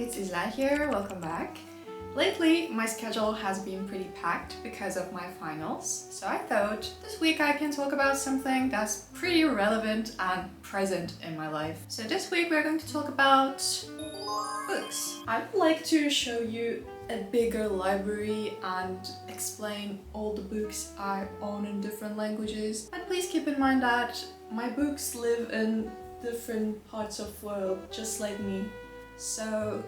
it's İclal here, welcome back. Lately, my schedule has been pretty packed because of my finals, so I thought this week I can talk about something that's pretty relevant and present in my life. So this week we're going to talk about books. I would like to show you a bigger library and explain all the books I own in different languages. And please keep in mind that my books live in different parts of the world, just like me. So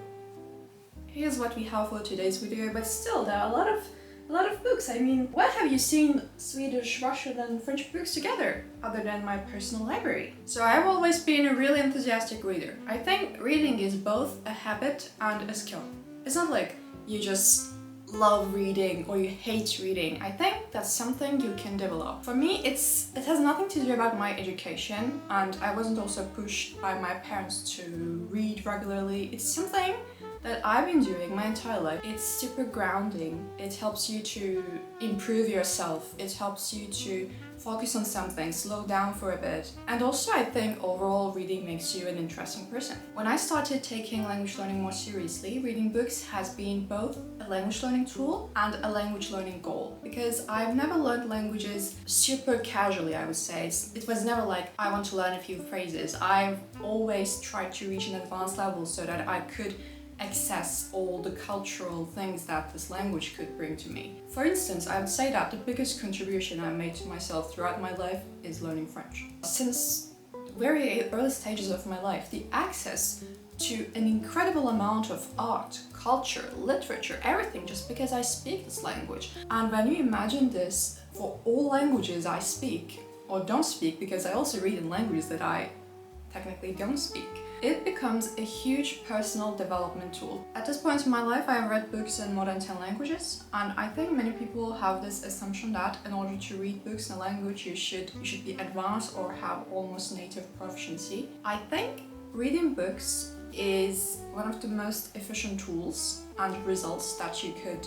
here's what we have for today's video, but still there are a lot of books. I mean, where have you seen Swedish, Russian and French books together other than my personal library? So I've always been a really enthusiastic reader. I think reading is both a habit and a skill. It's not like you just love reading or you hate reading. I think that's something you can develop. For me, it has nothing to do about my education, and I wasn't also pushed by my parents to read regularly. It's something that I've been doing my entire life. It's super grounding. It helps you to improve yourself. It helps you to focus on something, slow down for a bit. And also I think overall reading makes you an interesting person. When I started taking language learning more seriously, reading books has been both a language learning tool and a language learning goal. Because I've never learned languages super casually, I would say. It was never like, I want to learn a few phrases. I've always tried to reach an advanced level so that I could access all the cultural things that this language could bring to me. For instance, I would say that the biggest contribution I made to myself throughout my life is learning French. Since very early stages of my life, the access to an incredible amount of art, culture, literature, everything, just because I speak this language. And when you imagine this for all languages I speak, or don't speak, because I also read in languages that I technically don't speak, it becomes a huge personal development tool. At this point in my life, I have read books in more than 10 languages, and I think many people have this assumption that in order to read books in a language, you should be advanced or have almost native proficiency. I think reading books is one of the most efficient tools and results that you could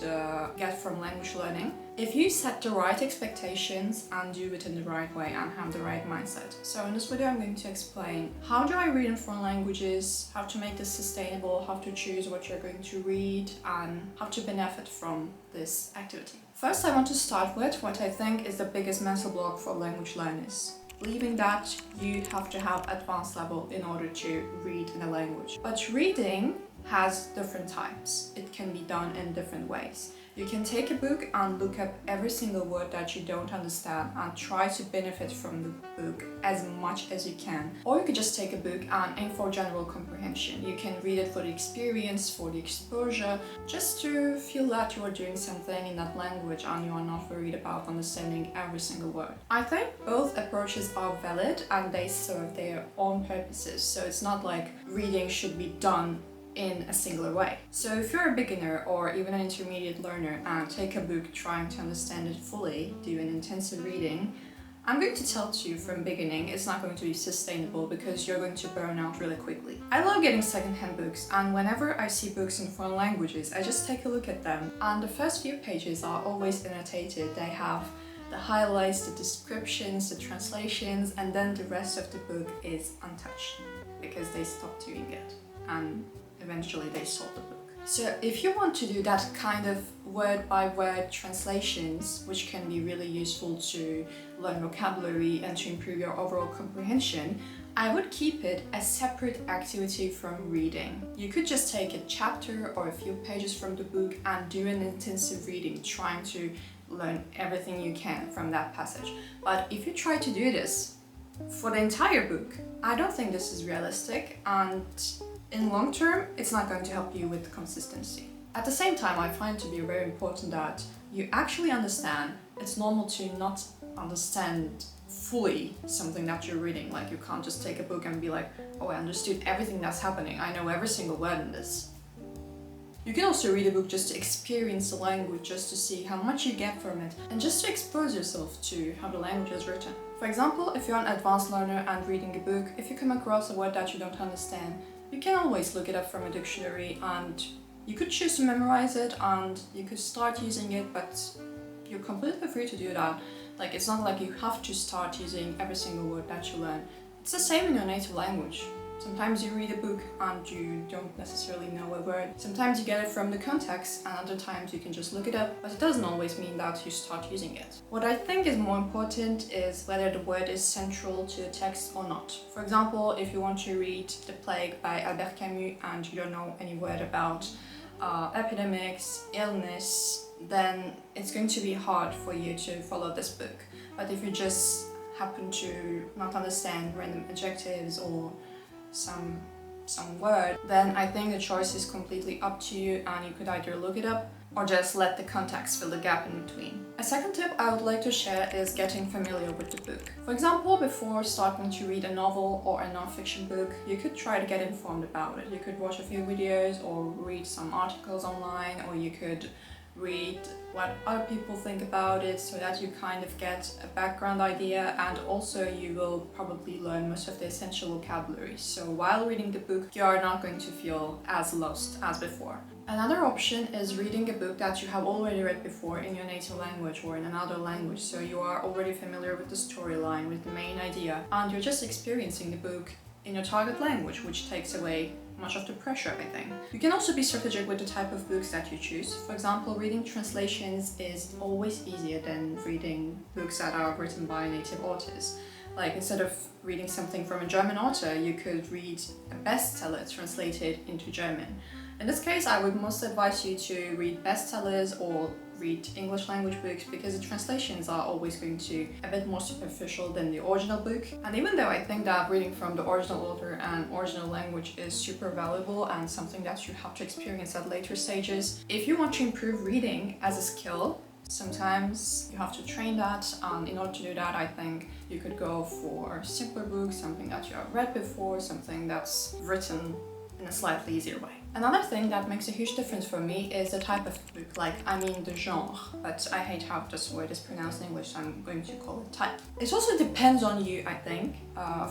get from language learning if you set the right expectations and do it in the right way and have the right mindset. So in this video I'm going to explain how do I read in foreign languages, how to make this sustainable, how to choose what you're going to read, and how to benefit from this activity. First, I want to start with what I think is the biggest mental block for language learners. Believing that you have to have advanced level in order to read in a language. But reading has different types. It can be done in different ways. You can take a book and look up every single word that you don't understand and try to benefit from the book as much as you can. Or you could just take a book and aim for general comprehension. You can read it for the experience, for the exposure, just to feel that you are doing something in that language and you are not worried about understanding every single word. I think both approaches are valid and they serve their own purposes. So it's not like reading should be done in a singular way. So if you're a beginner or even an intermediate learner and take a book trying to understand it fully, do an intensive reading, I'm going to tell you from beginning it's not going to be sustainable because you're going to burn out really quickly. I love getting secondhand books, and whenever I see books in foreign languages, I just take a look at them, and the first few pages are always annotated. They have the highlights, the descriptions, the translations, and then the rest of the book is untouched because they stopped doing it. And eventually they sold the book. So if you want to do that kind of word-by-word translations, which can be really useful to learn vocabulary and to improve your overall comprehension, I would keep it a separate activity from reading. You could just take a chapter or a few pages from the book and do an intensive reading, trying to learn everything you can from that passage. But if you try to do this for the entire book, I don't think this is realistic, and in long term, it's not going to help you with consistency. At the same time, I find it to be very important that you actually understand. It's normal to not understand fully something that you're reading. Like, you can't just take a book and be like, oh, I understood everything that's happening. I know every single word in this. You can also read a book just to experience the language, just to see how much you get from it, and just to expose yourself to how the language is written. For example, if you're an advanced learner and reading a book, if you come across a word that you don't understand, you can always look it up from a dictionary, and you could choose to memorize it and you could start using it, but you're completely free to do that. Like, it's not like you have to start using every single word that you learn. It's the same in your native language. Sometimes you read a book and you don't necessarily know a word. Sometimes you get it from the context, and other times you can just look it up, but it doesn't always mean that you start using it. What I think is more important is whether the word is central to the text or not. For example, if you want to read The Plague by Albert Camus and you don't know any word about epidemics, illness, then it's going to be hard for you to follow this book. But if you just happen to not understand random adjectives or some word, then I think the choice is completely up to you, and you could either look it up or just let the context fill the gap in between. A second tip I would like to share is getting familiar with the book. For example, before starting to read a novel or a non-fiction book, you could try to get informed about it. You could watch a few videos or read some articles online, or you could read what other people think about it so that you kind of get a background idea, and also you will probably learn most of the essential vocabulary. So while reading the book, you are not going to feel as lost as before. Another option is reading a book that you have already read before in your native language or in another language, so you are already familiar with the storyline, with the main idea, and you're just experiencing the book in your target language, which takes away much of the pressure, I think. You can also be strategic with the type of books that you choose. For example, reading translations is always easier than reading books that are written by native authors. Like, instead of reading something from a German author, you could read a bestseller translated into German. In this case, I would most advise you to read bestsellers or read English language books, because the translations are always going to be a bit more superficial than the original book. And even though I think that reading from the original author and original language is super valuable and something that you have to experience at later stages, if you want to improve reading as a skill, sometimes you have to train that, and in order to do that, I think you could go for simpler books, something that you have read before, something that's written in a slightly easier way. Another thing that makes a huge difference for me is the type of book, the genre, but I hate how this word is pronounced in English, so I'm going to call it type. It also depends on you, I think.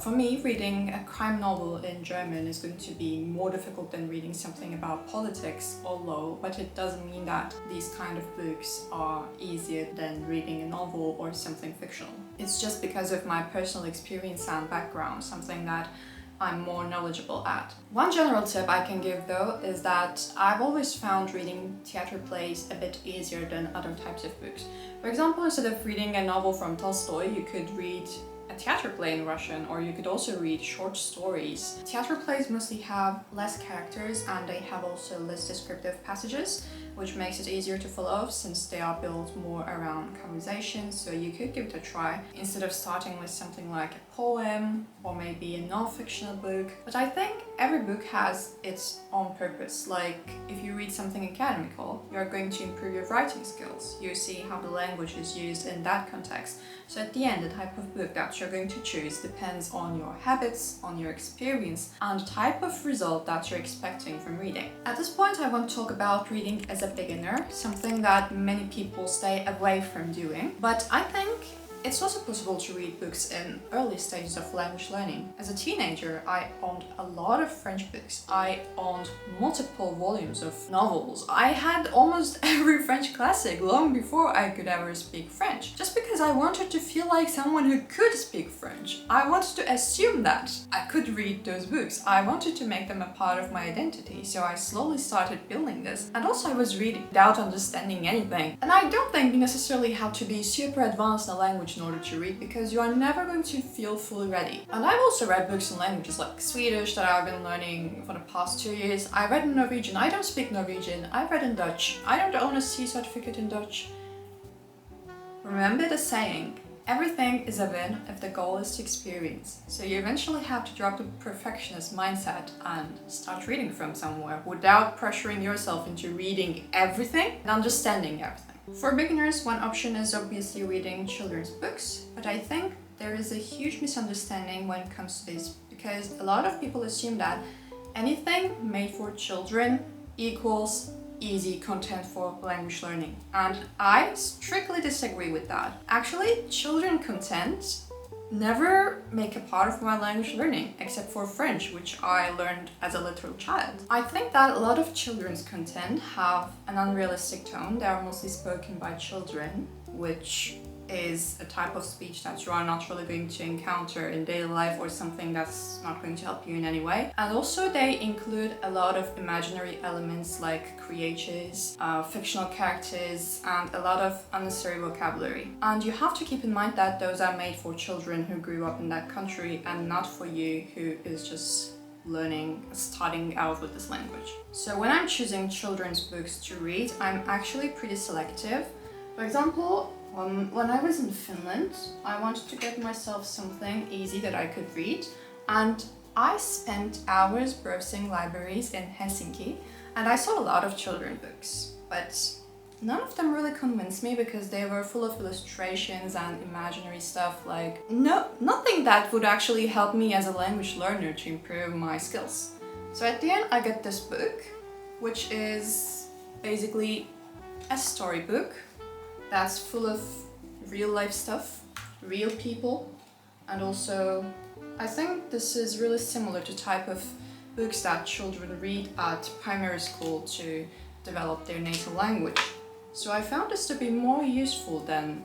For me, reading a crime novel in German is going to be more difficult than reading something about politics or law, but it doesn't mean that these kind of books are easier than reading a novel or something fictional. It's just because of my personal experience and background, something that I'm more knowledgeable at. One general tip I can give though is that I've always found reading theater plays a bit easier than other types of books. For example, instead of reading a novel from Tolstoy, you could read a theater play in Russian, or you could also read short stories. Theater plays mostly have less characters, and they have also less descriptive passages, which makes it easier to follow since they are built more around conversations, so you could give it a try instead of starting with something like a poem or maybe a non-fictional book. But I think every book has its own purpose. Like, if you read something academical, you're going to improve your writing skills. You see how the language is used in that context. So at the end, the type of book that you're going to choose depends on your habits, on your experience, and the type of result that you're expecting from reading. At this point, I want to talk about reading as a beginner, something that many people stay away from doing. But I think it's also possible to read books in early stages of language learning. As a teenager, I owned a lot of French books. I owned multiple volumes of novels. I had almost every French classic long before I could ever speak French, just because I wanted to feel like someone who could speak French. I wanted to assume that I could read those books. I wanted to make them a part of my identity, so I slowly started building this. And also I was reading without understanding anything. And I don't think you necessarily have to be super advanced in a language in order to read, because you are never going to feel fully ready. And I've also read books in languages like Swedish that I've been learning for the past 2 years. I read in Norwegian. I don't speak Norwegian. I've read in Dutch. I don't own a C certificate in Dutch. Remember the saying, everything is a win if the goal is to experience. So you eventually have to drop the perfectionist mindset and start reading from somewhere without pressuring yourself into reading everything and understanding everything. For beginners, one option is obviously reading children's books, but I think there is a huge misunderstanding when it comes to this, because a lot of people assume that anything made for children equals easy content for language learning, and I strictly disagree with that. Actually, children content never make a part of my language learning, except for French, which I learned as a little child. I think that a lot of children's content have an unrealistic tone. They are mostly spoken by children, which is a type of speech that you are not really going to encounter in daily life or something that's not going to help you in any way. And also they include a lot of imaginary elements like creatures, fictional characters, and a lot of unnecessary vocabulary. And you have to keep in mind that those are made for children who grew up in that country and not for you who is just starting out with this language. So when I'm choosing children's books to read, I'm actually pretty selective. For example, when I was in Finland, I wanted to get myself something easy that I could read, and I spent hours browsing libraries in Helsinki, and I saw a lot of children's books, but none of them really convinced me because they were full of illustrations and imaginary stuff, like nothing that would actually help me as a language learner to improve my skills. So at the end I got this book, which is basically a storybook that's full of real life stuff, real people, and also I think this is really similar to type of books that children read at primary school to develop their native language. So I found this to be more useful than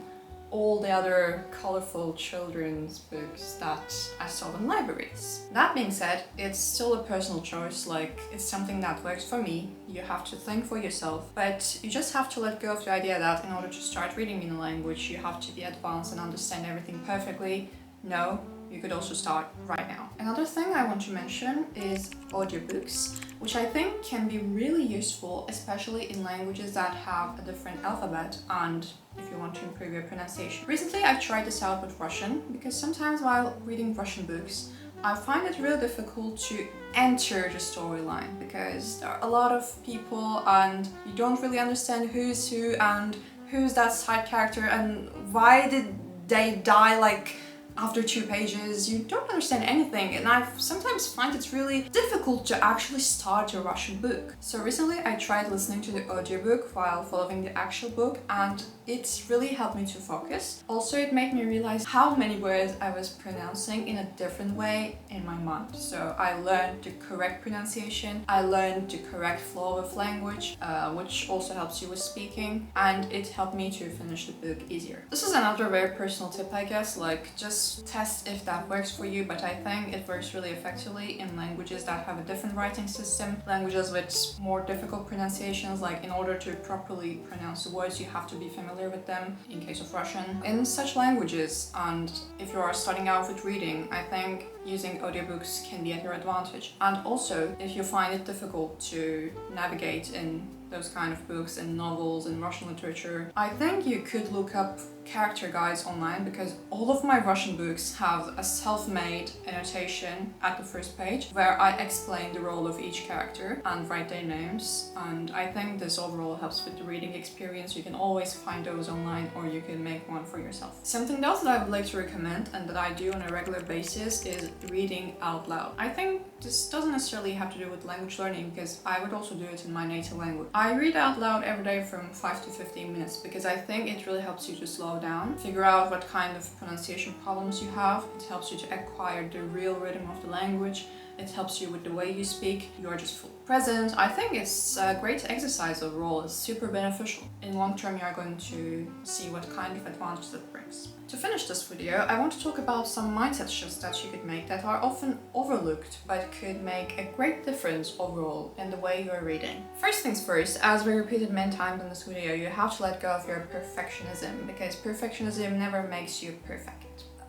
all the other colorful children's books that I saw in libraries. That being said, it's still a personal choice, like it's something that works for me. You have to think for yourself, but you just have to let go of the idea that in order to start reading in a language, you have to be advanced and understand everything perfectly. No, you could also start right now. Another thing I want to mention is audiobooks, which I think can be really useful, especially in languages that have a different alphabet and if you want to improve your pronunciation. Recently I've tried this out with Russian because sometimes while reading Russian books, I find it really difficult to enter the storyline because there are a lot of people and you don't really understand who's who and who's that side character and why did they die like after 2 pages. You don't understand anything, and I sometimes find it really difficult to actually start a Russian book. So recently I tried listening to the audiobook while following the actual book, and it's really helped me to focus. Also, it made me realize how many words I was pronouncing in a different way in my mind. So I learned the correct pronunciation, I learned the correct flow of language, which also helps you with speaking, and it helped me to finish the book easier. This is another very personal tip, I guess, like just test if that works for you, but I think it works really effectively in languages that have a different writing system, languages with more difficult pronunciations, like in order to properly pronounce the words you have to be familiar with them, in case of Russian. In such languages, and if you are starting out with reading, I think using audiobooks can be at your advantage. And also, if you find it difficult to navigate in those kind of books and novels and Russian literature, I think you could look up character guides online, because all of my Russian books have a self-made annotation at the first page where I explain the role of each character and write their names, and I think this overall helps with the reading experience. You can always find those online or you can make one for yourself. Something else that I would like to recommend and that I do on a regular basis is reading out loud. I think this doesn't necessarily have to do with language learning, because I would also do it in my native language. I read out loud every day from 5 to 15 minutes because I think it really helps you to slow down, figure out what kind of pronunciation problems you have. It helps you to acquire the real rhythm of the language. It helps you with the way you speak. You are just fully present. I think it's a great exercise overall. It's super beneficial. In long term, you are going to see what kind of advantage that brings. To finish this video, I want to talk about some mindset shifts that you could make that are often overlooked but could make a great difference overall in the way you are reading. First things first, as we repeated many times in this video, you have to let go of your perfectionism, because perfectionism never makes you perfect.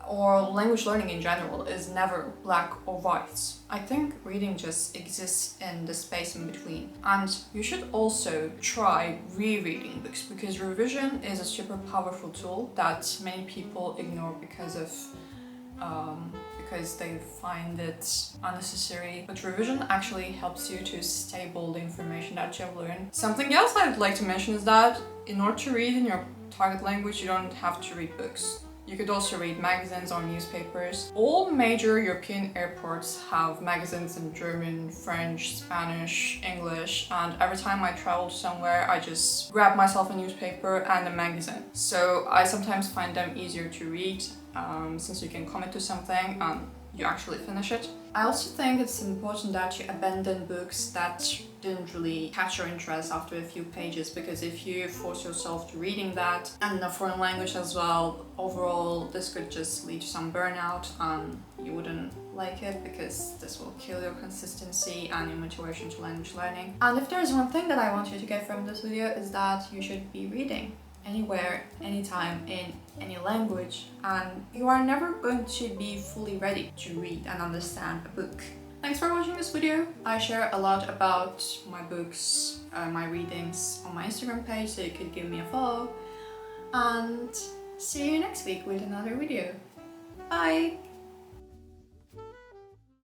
Or language learning in general is never black or white. I think reading just exists in the space in between. And you should also try rereading books, because revision is a super powerful tool that many people ignore because they find it unnecessary. But revision actually helps you to stable the information that you have learned. Something else I would like to mention is that in order to read in your target language, you don't have to read books. You could also read magazines or newspapers. All major European airports have magazines in German, French, Spanish, English, and every time I travel somewhere, I just grab myself a newspaper and a magazine. So I sometimes find them easier to read, since you can commit to something and you actually finish it. I also think it's important that you abandon books that didn't really catch your interest after a few pages, because if you force yourself to reading that and in a foreign language as well, overall this could just lead to some burnout and you wouldn't like it, because this will kill your consistency and your motivation to language learning. And if there's one thing that I want you to get from this video, is that you should be reading anywhere, anytime, in any language, and you are never going to be fully ready to read and understand a book. Thanks for watching this video. I share a lot about my books, my readings on my Instagram page, so you could give me a follow. And see you next week with another video. Bye!